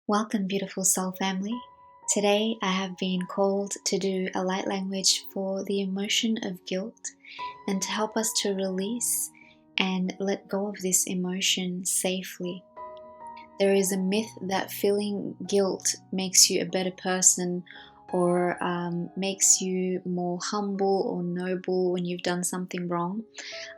Welcome, beautiful soul family. Today I have been called to do a light language for the emotion of guilt and to help us to release and let go of this emotion safely. There is a myth that feeling guilt makes you a better person or makes you more humble or noble when you've done something wrong.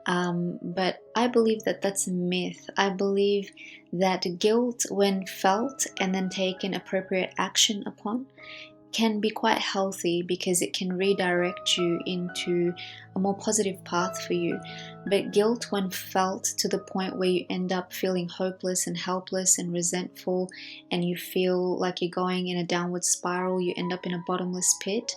But I believe that that's a myth. I believe that guilt, when felt and then taken appropriate action upon, can be quite healthy because it can redirect you into a more positive path for you. But guilt, when felt to the point where you end up feeling hopeless and helpless and resentful, and you feel like you're going in a downward spiral, you end up in a bottomless pit.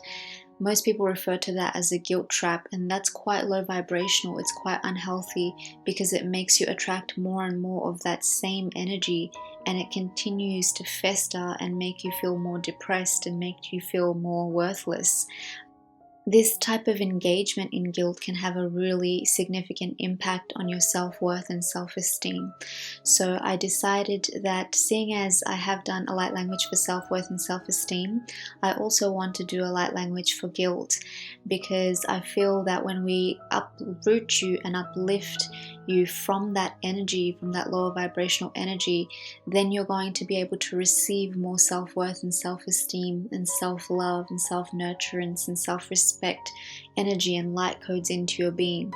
Most people refer to that as a guilt trap, and that's quite low vibrational. It's quite unhealthy because it makes you attract more and more of that same energy, and it continues to fester and make you feel more depressed and make you feel more worthless. This type of engagement in guilt can have a really significant impact on your self-worth and self-esteem. So I decided that, seeing as I have done a light language for self-worth and self-esteem, I also want to do a light language for guilt, because I feel that when we uproot you and uplift you from that energy, from that lower vibrational energy, then you're going to be able to receive more self-worth and self-esteem and self-love and self-nurturance and self-respect energy and light codes into your being.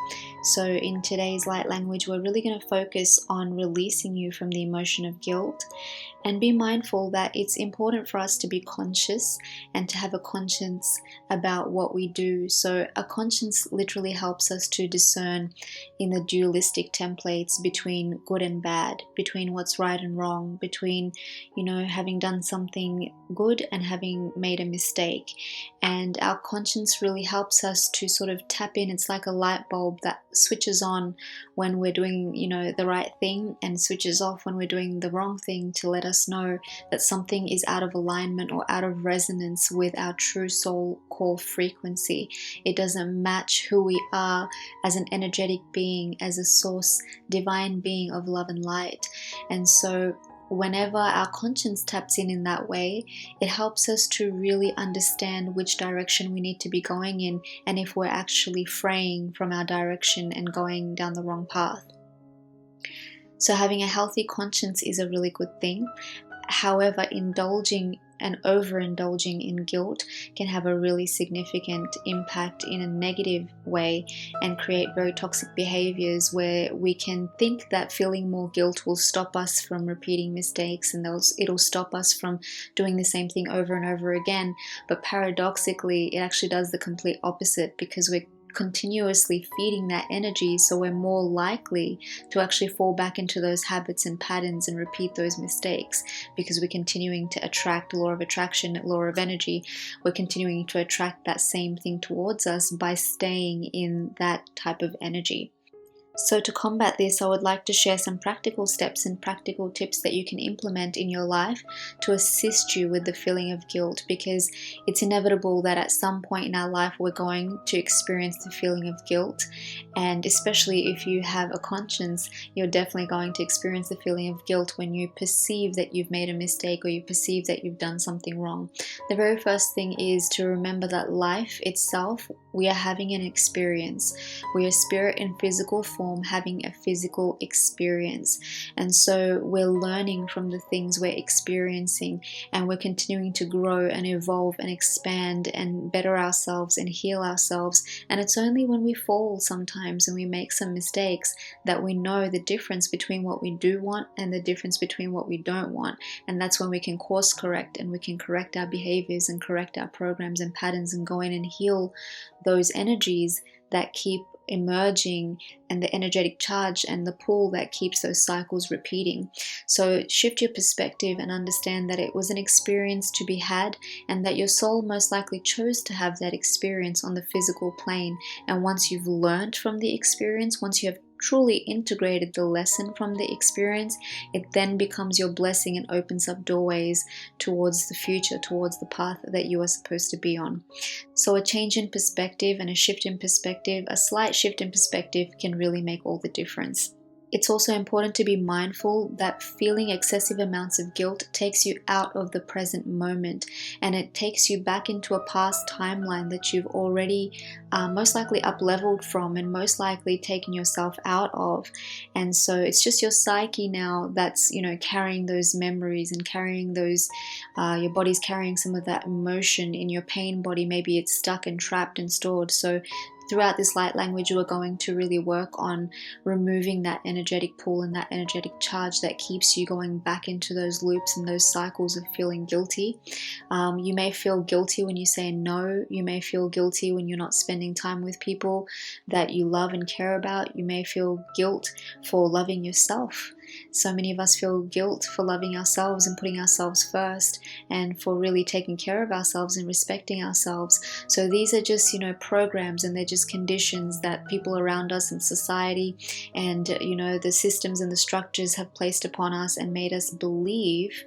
So in today's light language, we're really going to focus on releasing you from the emotion of guilt, and be mindful that it's important for us to be conscious and to have a conscience about what we do. So a conscience literally helps us to discern in the dualistic templates between good and bad, between what's right and wrong, between, having done something good and having made a mistake. And our conscience really helps us to sort of tap in. It's like a light bulb that switches on when we're doing, the right thing, and switches off when we're doing the wrong thing, to let us know that something is out of alignment or out of resonance with our true soul core frequency. It doesn't match who we are as an energetic being, as a source, divine being of love and light. And so whenever our conscience taps in that way, it helps us to really understand which direction we need to be going in, and if we're actually fraying from our direction and going down the wrong path. So having a healthy conscience is a really good thing. However, indulging and overindulging in guilt can have a really significant impact in a negative way and create very toxic behaviors, where we can think that feeling more guilt will stop us from repeating mistakes, and it'll stop us from doing the same thing over and over again. But paradoxically, it actually does the complete opposite, because we're continuously feeding that energy, so we're more likely to actually fall back into those habits and patterns and repeat those mistakes, because we're continuing to attract law of attraction, law of energy. We're continuing to attract that same thing towards us by staying in that type of energy. So to combat this, I would like to share some practical steps and practical tips that you can implement in your life to assist you with the feeling of guilt, because it's inevitable that at some point in our life we're going to experience the feeling of guilt. And especially if you have a conscience, you're definitely going to experience the feeling of guilt when you perceive that you've made a mistake or you perceive that you've done something wrong. The very first thing is to remember that life itself, we are having an experience. We are spirit in physical form, having a physical experience, and so we're learning from the things we're experiencing, and we're continuing to grow and evolve and expand and better ourselves and heal ourselves. And it's only when we fall sometimes and we make some mistakes that we know the difference between what we do want and the difference between what we don't want. And that's when we can course correct, and we can correct our behaviors and correct our programs and patterns and go in and heal those energies that keep emerging, and the energetic charge and the pull that keeps those cycles repeating. So shift your perspective and understand that it was an experience to be had, and that your soul most likely chose to have that experience on the physical plane. And once you've learned from the experience, once you have truly integrated the lesson from the experience, it then becomes your blessing and opens up doorways towards the future, towards the path that you are supposed to be on. So a change in perspective and a shift in perspective, a slight shift in perspective, can really make all the difference. It's also important to be mindful that feeling excessive amounts of guilt takes you out of the present moment, and it takes you back into a past timeline that you've already most likely up-leveled from and most likely taken yourself out of. And so it's just your psyche now that's, carrying those memories and carrying those, your body's carrying some of that emotion in your pain body. Maybe it's stuck and trapped and stored. So throughout this light language, we're going to really work on removing that energetic pull and that energetic charge that keeps you going back into those loops and those cycles of feeling guilty. You may feel guilty when you say no. You may feel guilty when you're not spending time with people that you love and care about. You may feel guilt for loving yourself. So many of us feel guilt for loving ourselves and putting ourselves first, and for really taking care of ourselves and respecting ourselves. So these are just, programs, and they're just conditions that people around us in society and, the systems and the structures have placed upon us and made us believe.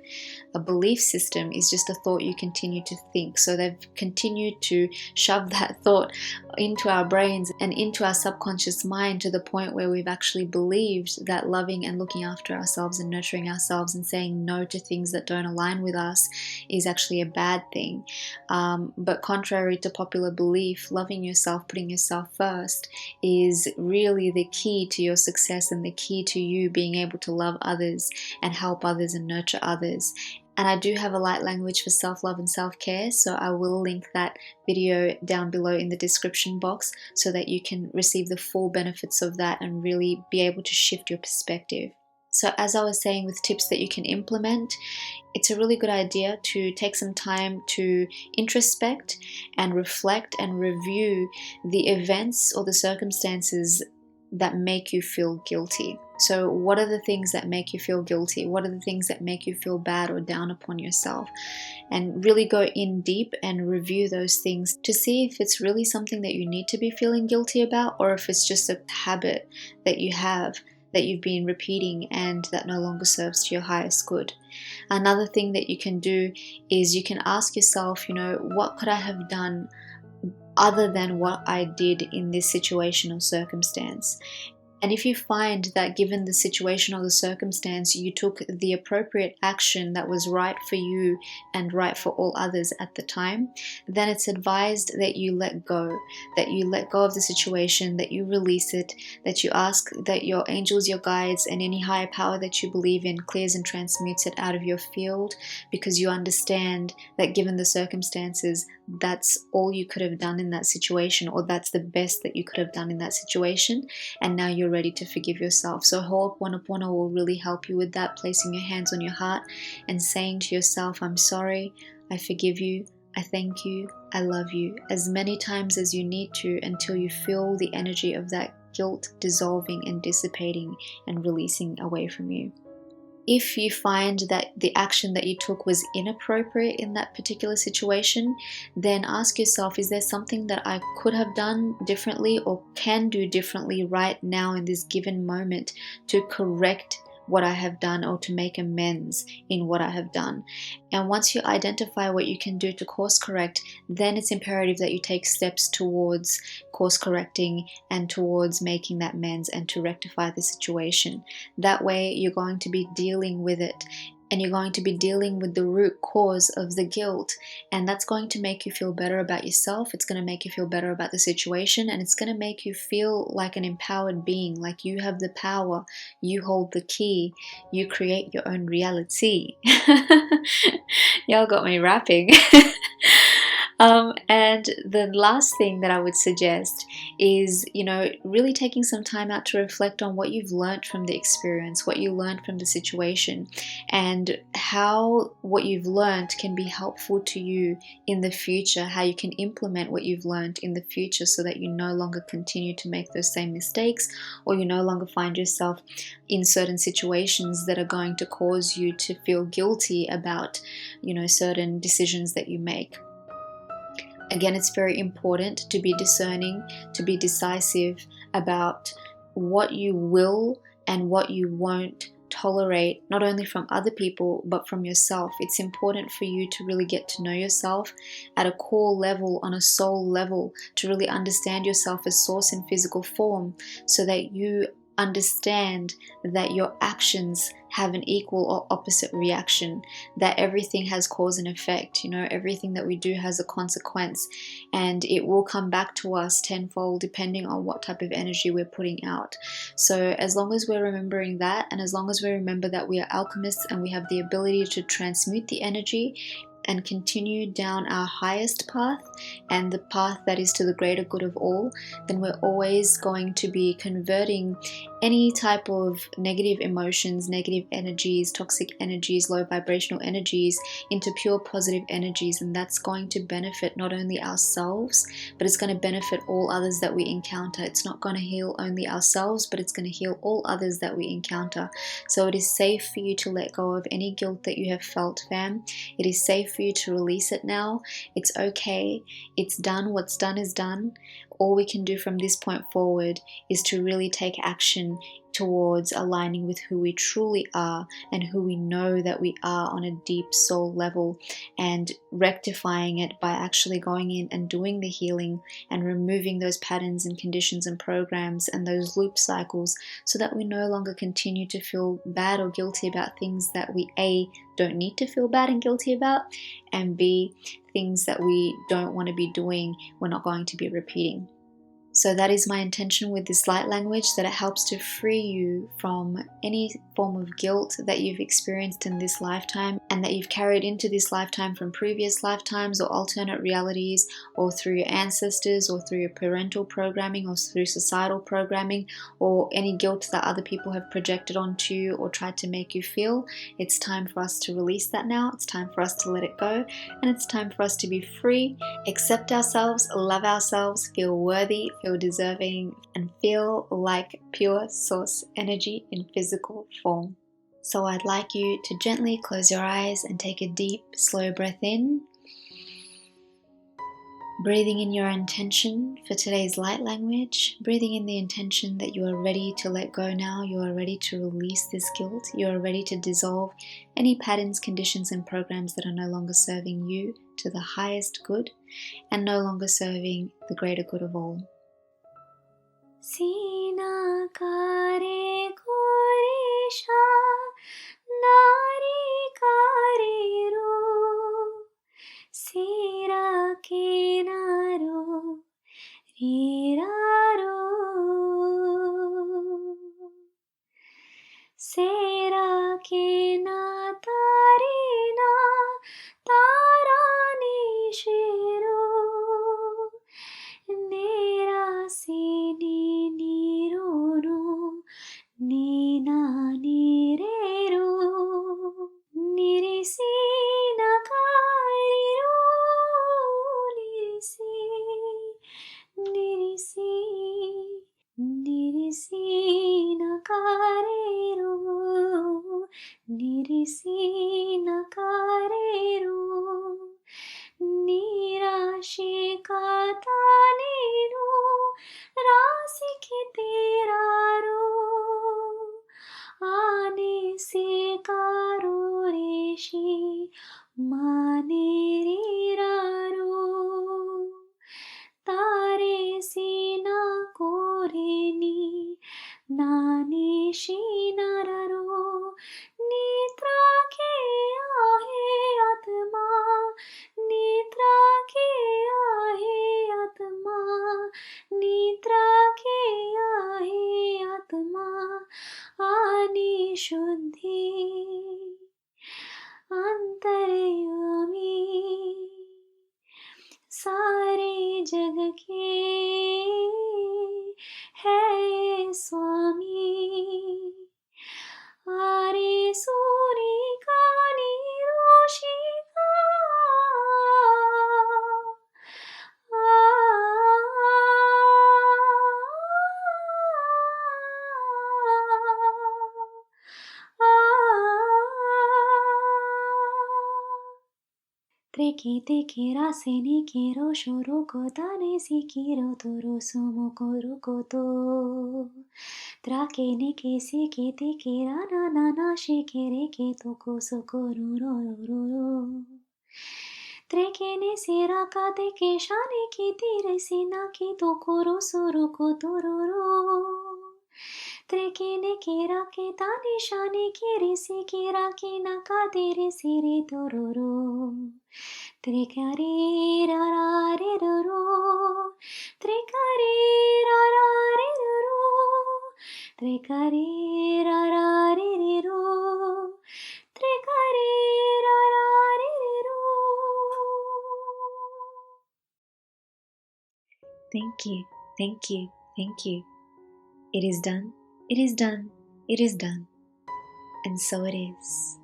A belief system is just a thought you continue to think. So they've continued to shove that thought into our brains and into our subconscious mind to the point where we've actually believed that loving and looking after ourselves and nurturing ourselves and saying no to things that don't align with us is actually a bad thing. But contrary to popular belief, loving yourself, putting yourself first is really the key to your success and the key to you being able to love others and help others and nurture others. And I do have a light language for self-love and self-care, so I will link that video down below in the description box so that you can receive the full benefits of that and really be able to shift your perspective. So as I was saying, with tips that you can implement, it's a really good idea to take some time to introspect and reflect and review the events or the circumstances that make you feel guilty. So what are the things that make you feel guilty? What are the things that make you feel bad or down upon yourself? And really go in deep and review those things to see if it's really something that you need to be feeling guilty about, or if it's just a habit that you have that you've been repeating and that no longer serves to your highest good. Another thing that you can do is you can ask yourself, what could I have done other than what I did in this situation or circumstance? And if you find that given the situation or the circumstance, you took the appropriate action that was right for you and right for all others at the time, then it's advised that you let go of the situation, that you release it, that you ask that your angels, your guides, and any higher power that you believe in clears and transmutes it out of your field, because you understand that given the circumstances, that's all you could have done in that situation, or that's the best that you could have done in that situation, and now you're ready to forgive yourself. So Ho'oponopono will really help you with that, placing your hands on your heart and saying to yourself, I'm sorry, I forgive you, I thank you, I love you, as many times as you need to until you feel the energy of that guilt dissolving and dissipating and releasing away from you. If you find that the action that you took was inappropriate in that particular situation, then ask yourself, is there something that I could have done differently or can do differently right now in this given moment to correct what I have done or to make amends in what I have done? And once you identify what you can do to course correct, then it's imperative that you take steps towards course correcting and towards making that amends and to rectify the situation. That way you're going to be dealing with it, and you're going to be dealing with the root cause of the guilt, and that's going to make you feel better about yourself. It's going to make you feel better about the situation, and it's going to make you feel like an empowered being, like you have the power, you hold the key, you create your own reality. Y'all got me rapping. And the last thing that I would suggest is, really taking some time out to reflect on what you've learned from the experience, what you learned from the situation, and how what you've learned can be helpful to you in the future, how you can implement what you've learned in the future so that you no longer continue to make those same mistakes, or you no longer find yourself in certain situations that are going to cause you to feel guilty about, certain decisions that you make. Again, it's very important to be discerning, to be decisive about what you will and what you won't tolerate, not only from other people, but from yourself. It's important for you to really get to know yourself at a core level, on a soul level, to really understand yourself as source in physical form, so that you understand that your actions have an equal or opposite reaction, that everything has cause and effect. Everything that we do has a consequence, and it will come back to us tenfold depending on what type of energy we're putting out. So as long as we're remembering that, and as long as we remember that we are alchemists and we have the ability to transmute the energy and continue down our highest path, and the path that is to the greater good of all, then we're always going to be converting any type of negative emotions, negative energies, toxic energies, low vibrational energies into pure positive energies. And that's going to benefit not only ourselves, but it's going to benefit all others that we encounter. It's not going to heal only ourselves, but it's going to heal all others that we encounter. So it is safe for you to let go of any guilt that you have felt, fam. It is safe for you to release it now. It's okay. It's done. What's done is done. All we can do from this point forward is to really take action towards aligning with who we truly are and who we know that we are on a deep soul level, and rectifying it by actually going in and doing the healing and removing those patterns and conditions and programs and those loop cycles, so that we no longer continue to feel bad or guilty about things that we A, don't need to feel bad and guilty about, and B, things that we don't want to be doing, we're not going to be repeating. So that is my intention with this light language, that it helps to free you from any form of guilt that you've experienced in this lifetime and that you've carried into this lifetime from previous lifetimes or alternate realities, or through your ancestors, or through your parental programming, or through societal programming, or any guilt that other people have projected onto you or tried to make you feel. It's time for us to release that now. It's time for us to let it go, and it's time for us to be free, accept ourselves, love ourselves, feel worthy, feel deserving, and feel like pure source energy in physical form. So I'd like you to gently close your eyes and take a deep, slow breath in, breathing in your intention for today's light language, breathing in the intention that you are ready to let go now, you are ready to release this guilt, you are ready to dissolve any patterns, conditions, and programs that are no longer serving you to the highest good and no longer serving the greater good of all. Sina kare koresha nari kare ro sira kenaro riraro sera kena tarina tarani shiro nera sini nirono nina nirero nirisi nakariro nirisi nirisi nirisi nakariro nirisi nakariro nirashikata nenu rasikhitiraro anesikaro rishi maneriraro tare sina koreni nani shinararo nitra ke ahe atma nitra ke ahe atma nitra ke ahe atma ani shuddhi अंतर्यामी सारे जग के है स्वामी आरे सूरी का निरोशी का Treki teki raseni kiro shuru kotane si kiro toro sumo koru koto Trake ne kesi kete kira na na na shikere ke toko sokoru ro ro ro Treke ne sira kate ke shane ki tire sina ki toko ro suru koto ro ro Triki niki raki tani shani kiri siki raki nakadiri siri tororo. Trikari rarari roro. Trikari rarari roro. Trikari rarari roro. Trikari rarari roro. Thank you, thank you, thank you. It is done, it is done, it is done. And so it is.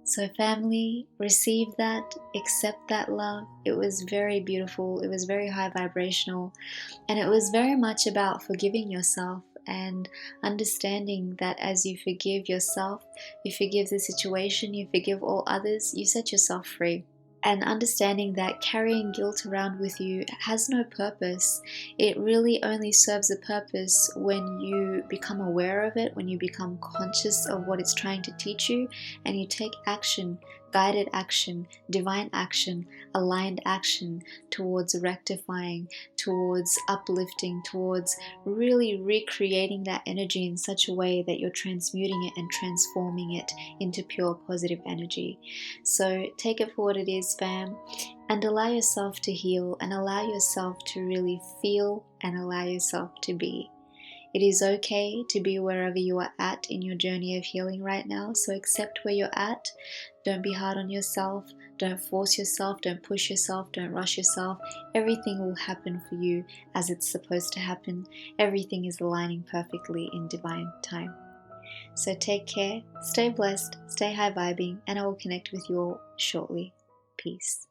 So family, receive that, accept that love. It was very beautiful, it was very high vibrational, and it was very much about forgiving yourself and understanding that as you forgive yourself, you forgive the situation, you forgive all others, you set yourself free. And understanding that carrying guilt around with you has no purpose. It really only serves a purpose when you become aware of it, when you become conscious of what it's trying to teach you, and you take action, guided action, divine action, aligned action towards rectifying, towards uplifting, towards really recreating that energy in such a way that you're transmuting it and transforming it into pure positive energy. So take it for what it is, fam, and allow yourself to heal and allow yourself to really feel and allow yourself to be. It is okay to be wherever you are at in your journey of healing right now, so accept where you're at. Don't be hard on yourself, don't force yourself, don't push yourself, don't rush yourself. Everything will happen for you as it's supposed to happen. Everything is aligning perfectly in divine time. So take care, stay blessed, stay high vibing, and I will connect with you all shortly. Peace.